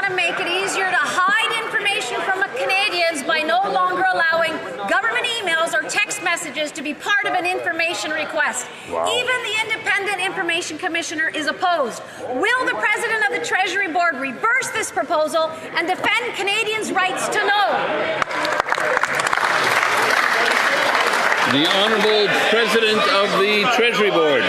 want to make it easier to hide information from Canadians by no longer allowing government emails or text messages to be part of an information request. Wow. Even the Independent Information Commissioner is opposed. Will the President of the Treasury Board reverse this proposal and defend Canadians' rights to know? The Honourable President of the Treasury Board.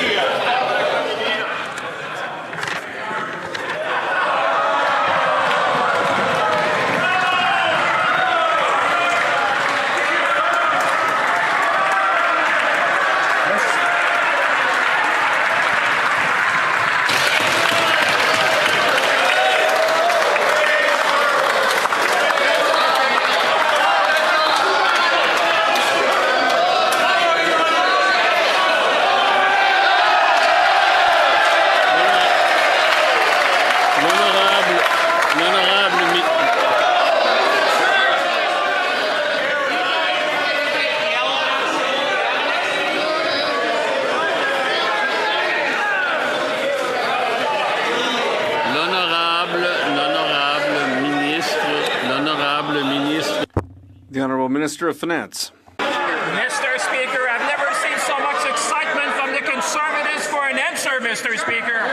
The Honourable Minister of Finance. Mr. Speaker, I've never seen so much excitement from the Conservatives for an answer, Mr. Speaker.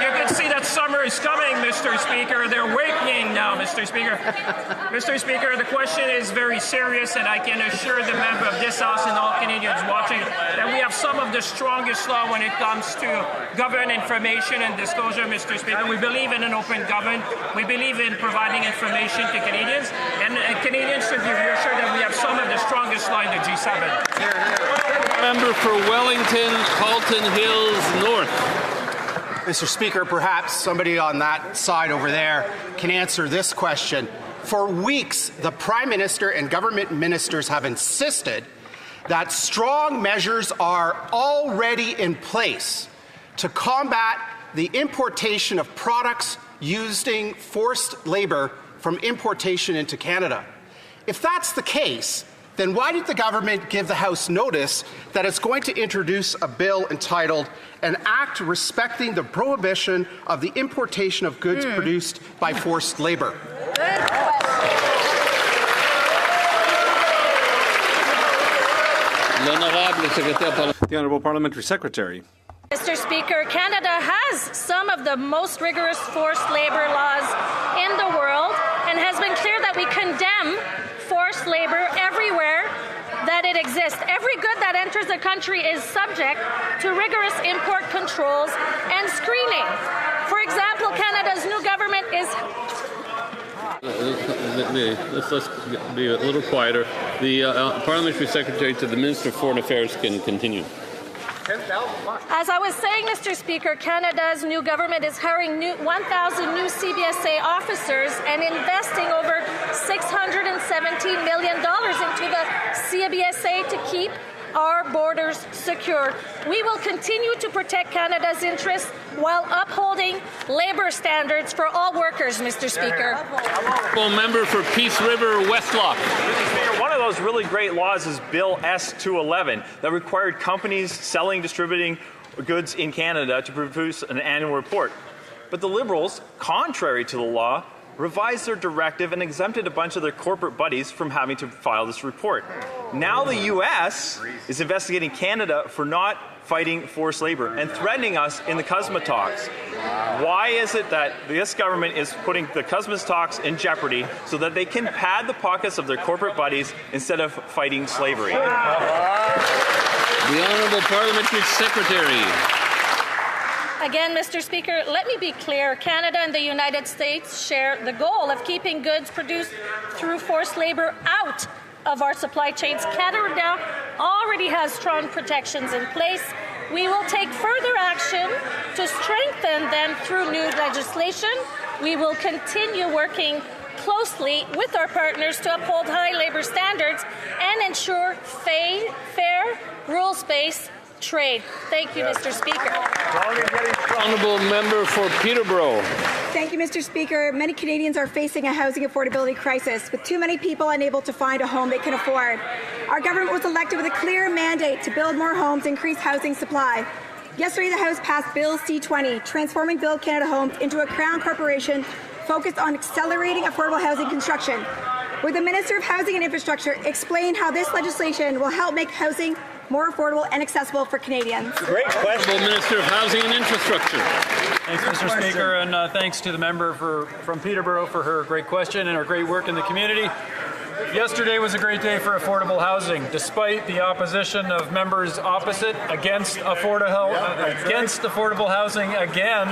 You can see that summer is coming, Mr. Speaker. They're awakening now, Mr. Speaker. Mr. Speaker, the question is very serious, and I can assure the member of this House and all Canadians watching that we have some of the strongest law when it comes to government information and disclosure, Mr. Speaker. We believe in an open government. We believe in providing information to Canadians, and Canadians should be reassured that we have some of the strongest law in the G7. Member for Wellington, Halton Hills North. Mr. Speaker, perhaps somebody on that side over there can answer this question. For weeks, the Prime Minister and government ministers have insisted that strong measures are already in place to combat the importation of products using forced labour from importation into Canada. If that's the case, then why did the government give the House notice that it's going to introduce a bill entitled An Act Respecting the Prohibition of the Importation of Goods Produced by Forced Labour? The Honourable Parliamentary Secretary. Mr. Speaker, Canada has some of the most rigorous forced labour laws in the world and has been clear that we condemn forced labour everywhere that it exists. Every good that enters the country is subject to rigorous import controls and screening. For example, Canada's new government is... Let's be a little quieter. The Parliamentary Secretary to the Minister of Foreign Affairs can continue. As I was saying, Mr. Speaker, Canada's new government is hiring 1,000 new CBSA officers and investing over $617 million into the CBSA to keep our borders secure. We will continue to protect Canada's interests while upholding labour standards for all workers, Mr. Speaker. Member for Peace River, Westlock. One of those really great laws is Bill S-211 that required companies selling, distributing goods in Canada to produce an annual report. But the Liberals, contrary to the law, revised their directive and exempted a bunch of their corporate buddies from having to file this report. Now the U.S. is investigating Canada for not fighting forced labor and threatening us in the CUSMA talks. Why is it that this government is putting the CUSMA talks in jeopardy so that they can pad the pockets of their corporate buddies instead of fighting slavery? The Honourable Parliamentary Secretary. Again, Mr. Speaker, let me be clear. Canada and the United States share the goal of keeping goods produced through forced labour out of our supply chains. Canada already has strong protections in place. We will take further action to strengthen them through new legislation. We will continue working closely with our partners to uphold high labour standards and ensure fair, rules-based trade. Thank you, Mr. Speaker. Honourable Member for Peterborough. Thank you, Mr. Speaker. Many Canadians are facing a housing affordability crisis, with too many people unable to find a home they can afford. Our government was elected with a clear mandate to build more homes, increase housing supply. Yesterday, the House passed Bill C-20, transforming Build Canada Homes into a Crown corporation focused on accelerating affordable housing construction. Would the Minister of Housing and Infrastructure explain how this legislation will help make housing more affordable and accessible for Canadians? Great question. Minister of Housing and Infrastructure. Thanks, Mr. Speaker, and thanks to the member from Peterborough for her great question and her great work in the community. Yesterday was a great day for affordable housing. Despite the opposition of members opposite against affordable housing again,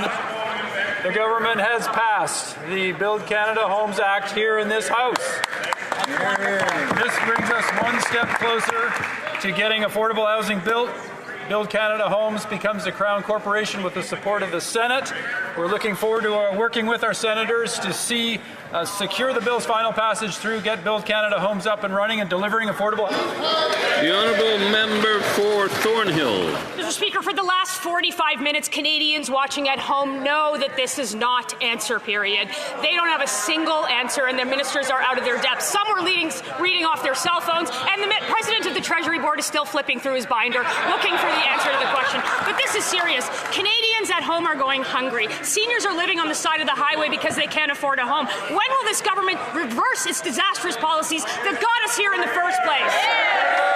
the government has passed the Build Canada Homes Act here in this House. This brings us one step closer to getting affordable housing built. Build Canada Homes becomes a Crown Corporation with the support of the Senate. We're looking forward to working with our senators to secure the bill's final passage through, get Build Canada Homes up and running and delivering affordable housing. The honourable member for Thornhill. Mr. Speaker, for the last 45 minutes, Canadians watching at home know that this is not answer period. They don't have a single answer, and their ministers are out of their depth. Some were reading off their cell phones, and the President of the Treasury Board is still flipping through his binder, looking for the answer to the question. But this is serious. Canadians at home are going hungry. Seniors are living on the side of the highway because they can't afford a home. When will this government reverse its disastrous policies that got us here in the first place?